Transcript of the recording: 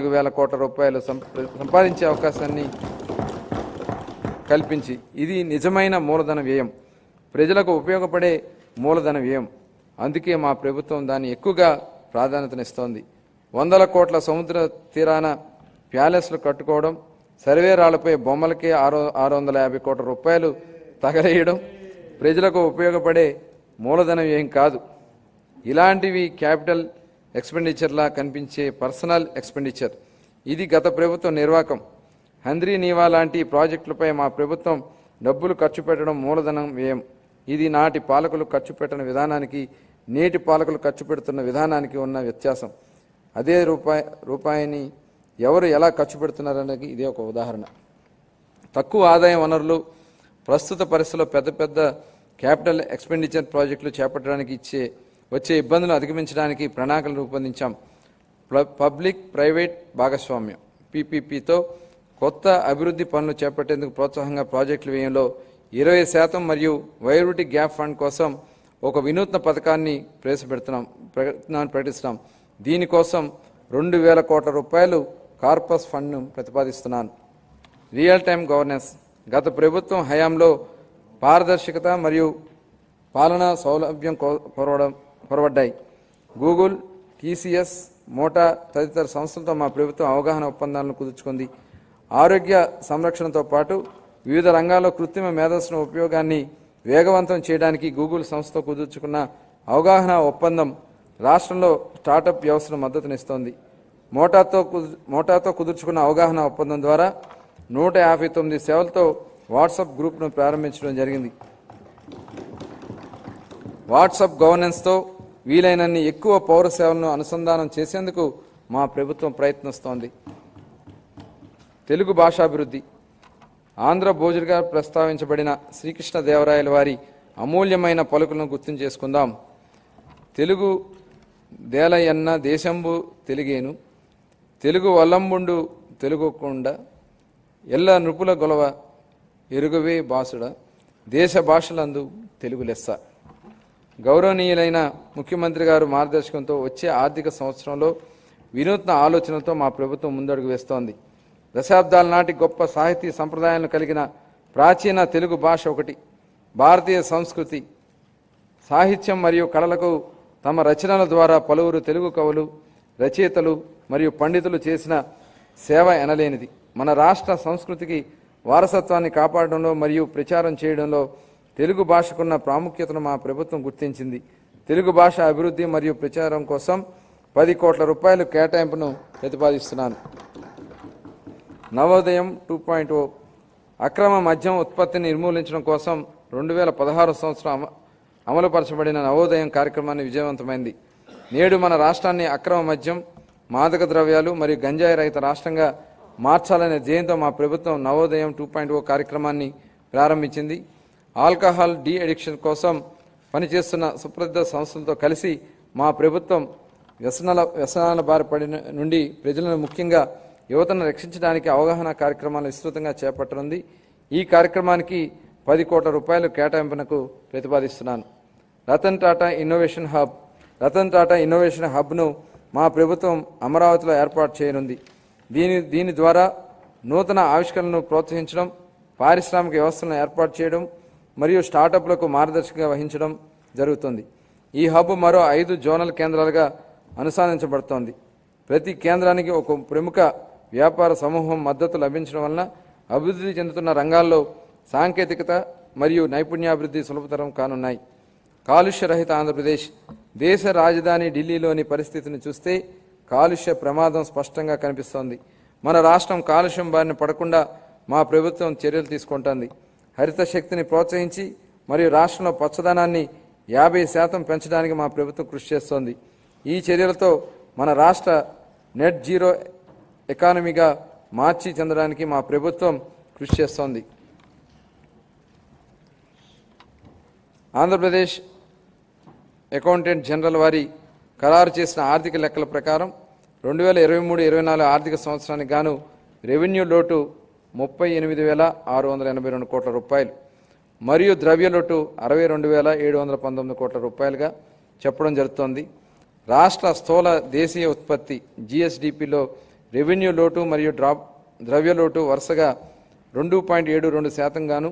4,000 కోట్ల రూపాయలు సంపాదించే అవకాశాన్ని కల్పించి ఇది నిజమైన మూలధన వ్యయం, ప్రజలకు ఉపయోగపడే మూలధన వ్యయం. అందుకే మా ప్రభుత్వం దాన్ని ఎక్కువగా ప్రాధాన్యతనిస్తోంది. 100 కోట్ల సముద్ర తీరాన ప్యాలెస్లు కట్టుకోవడం, సర్వేరాలపై బొమ్మలకే 650 కోట్ల రూపాయలు తగలేయడం ప్రజలకు ఉపయోగపడే మూలధన వ్యయం కాదు. ఇలాంటివి క్యాపిటల్ ఎక్స్పెండిచర్లా కనిపించే పర్సనల్ ఎక్స్పెండిచర్. ఇది గత ప్రభుత్వం నిర్వాకం. హంద్రీ నీవా లాంటి ప్రాజెక్టులపై మా ప్రభుత్వం డబ్బులు ఖర్చు పెట్టడం మూలధనం వ్యయం. ఇది నాటి పాలకులు ఖర్చు పెట్టిన విధానానికి, నేటి పాలకులు ఖర్చు పెడుతున్న విధానానికి ఉన్న వ్యత్యాసం. అదే రూపాయిని ఎవరు ఎలా ఖర్చు పెడుతున్నారనేది ఇదే ఒక ఉదాహరణ. తక్కువ ఆదాయ వనరులు, ప్రస్తుత పరిస్థితుల్లో పెద్ద క్యాపిటల్ ఎక్స్పెండిచర్ ప్రాజెక్టులు చేపట్టడానికి వచ్చే ఇబ్బందులను అధిగమించడానికి ప్రణాళికలు రూపొందించాం. పబ్లిక్ ప్రైవేట్ భాగస్వామ్యం పీపీపీతో కొత్త అభివృద్ధి పనులు చేపట్టేందుకు ప్రోత్సాహంగా ప్రాజెక్టుల వ్యయంలో 20% మరియు వైరుటి గ్యాప్ ఫండ్ కోసం ఒక వినూత్న పథకాన్ని ప్రకటిస్తున్నాం. దీనికోసం 2,000 కోట్ల రూపాయలు కార్పస్ ఫండ్ను ప్రతిపాదిస్తున్నాను. Real time governance. గత ప్రభుత్వం హయాంలో పారదర్శకత మరియు పాలనా సౌలభ్యం కొరవడ్డాయి. గూగుల్, టీసీఎస్, మోటా తదితర సంస్థలతో మా ప్రభుత్వం అవగాహన ఒప్పందాలను కుదుర్చుకుంది. ఆరోగ్య సంరక్షణతో పాటు వివిధ రంగాల్లో కృత్రిమ మేధస్సును ఉపయోగాన్ని వేగవంతం చేయడానికి గూగుల్ సంస్థతో కుదుర్చుకున్న అవగాహన ఒప్పందం రాష్ట్రంలో స్టార్టప్ వ్యవస్థను మద్దతునిస్తోంది. మోటాతో కుదుర్చుకున్న అవగాహన ఒప్పందం ద్వారా 159 సేవలతో వాట్సాప్ గ్రూప్ను ప్రారంభించడం జరిగింది. వాట్సాప్ గవర్నెన్స్తో వీలైనన్ని ఎక్కువ పౌర సేవలను అనుసంధానం చేసేందుకు మా ప్రభుత్వం ప్రయత్నిస్తోంది. తెలుగు భాషాభివృద్ధి. ఆంధ్ర భోజుడిగా ప్రస్తావించబడిన శ్రీకృష్ణదేవరాయల వారి అమూల్యమైన పలుకులను గుర్తు చేసుకుందాం. తెలుగు దేలయన్న దేశంబు తెలుగేను, తెలుగు వల్లంబుండు తెలుగుకుండ, ఎల్ల నృపుల గొలవ ఎరుగవే బాసుడ, దేశ భాషలందు తెలుగు లెస్స. గౌరవనీయులైన ముఖ్యమంత్రి గారు మార్గదర్శకంతో వచ్చే ఆర్థిక సంవత్సరంలో వినూత్న ఆలోచనలతో మా ప్రభుత్వం ముందడుగు వేస్తోంది. దశాబ్దాల నాటి గొప్ప సాహితీ సంప్రదాయాలను కలిగిన ప్రాచీన తెలుగు భాష ఒకటి. భారతీయ సంస్కృతి, సాహిత్యం మరియు కళలకు తమ రచనల ద్వారా పలువురు తెలుగు కవులు, రచయితలు మరియు పండితులు చేసిన సేవ ఎనలేనిది. మన రాష్ట్ర సంస్కృతికి వారసత్వాన్ని కాపాడడంలో మరియు ప్రచారం చేయడంలో తెలుగు భాషకున్న ప్రాముఖ్యతను మా ప్రభుత్వం గుర్తించింది. తెలుగు భాష అభివృద్ధి మరియు ప్రచారం కోసం 10 కోట్ల రూపాయలు కేటాయింపును ప్రతిపాదిస్తున్నాను. నవోదయం 2.0 అక్రమ మద్యం ఉత్పత్తిని నిర్మూలించడం కోసం 2016 సంవత్సరం అమలుపరచబడిన నవోదయం కార్యక్రమాన్ని విజయవంతమైంది. నేడు మన రాష్ట్రాన్ని అక్రమ మద్యం, మాదక ద్రవ్యాలు మరియు గంజాయి రహిత రాష్ట్రంగా మార్చాలనే ధ్యేయంతో మా ప్రభుత్వం నవోదయం 2.0 కార్యక్రమాన్ని ప్రారంభించింది. ఆల్కహాల్ డీ అడిక్షన్ కోసం పనిచేస్తున్న సుప్రసిద్ధ సంస్థలతో కలిసి మా ప్రభుత్వం వ్యసనాల బారిపడిన నుండి ప్రజలను, ముఖ్యంగా యువతను రక్షించడానికి అవగాహన కార్యక్రమాలు విస్తృతంగా చేపట్టనుంది. ఈ కార్యక్రమానికి 10 కోట్ల రూపాయలు కేటాయింపునకు ప్రతిపాదిస్తున్నాను. రతన్ టాటా ఇన్నోవేషన్ హబ్ను మా ప్రభుత్వం అమరావతిలో ఏర్పాటు చేయనుంది. దీని ద్వారా నూతన ఆవిష్కరణలను ప్రోత్సహించడం, పారిశ్రామిక వ్యవస్థలను ఏర్పాటు చేయడం మరియు స్టార్టప్లకు మార్గదర్శకంగా వహించడం జరుగుతుంది. ఈ హబ్ మరో 5 జోనల్ కేంద్రాలుగా అనుసంధానించబడుతోంది. ప్రతి కేంద్రానికి ఒక ప్రముఖ వ్యాపార సమూహం మద్దతు లభించడం వలన అభివృద్ధి చెందుతున్న రంగాల్లో సాంకేతికత మరియు నైపుణ్యాభివృద్ధి సులభతరం కానున్నాయి. కాలుష్య రహిత ఆంధ్రప్రదేశ్. దేశ రాజధాని ఢిల్లీలోని పరిస్థితిని చూస్తే కాలుష్య ప్రమాదం స్పష్టంగా కనిపిస్తోంది. మన రాష్ట్రం కాలుష్యం బారిన పడకుండా మా ప్రభుత్వం చర్యలు తీసుకుంటోంది. హరిత శక్తిని ప్రోత్సహించి మరియు రాష్ట్రంలో పచ్చదనాన్ని 50% పెంచడానికి మా ప్రభుత్వం కృషి చేస్తోంది. ఈ చర్యలతో మన రాష్ట్ర నెట్ జీరో ఎకానమీగా మార్చి చెందడానికి మా ప్రభుత్వం కృషి చేస్తోంది. ఆంధ్రప్రదేశ్ అకౌంటెంట్ జనరల్ వారి ఖరారు చేసిన ఆర్థిక లెక్కల ప్రకారం 2023-24 ఆర్థిక సంవత్సరానికి గాను రెవెన్యూ లోటు 38,682 కోట్ల రూపాయలు మరియు ద్రవ్య లోటు 62,719 కోట్ల రూపాయలుగా చెప్పడం జరుగుతోంది. రాష్ట్ర స్థూల దేశీయ ఉత్పత్తి జీఎస్డిపిలో రెవెన్యూ లోటు మరియు ద్రవ్య లోటు వరుసగా 2.72% గాను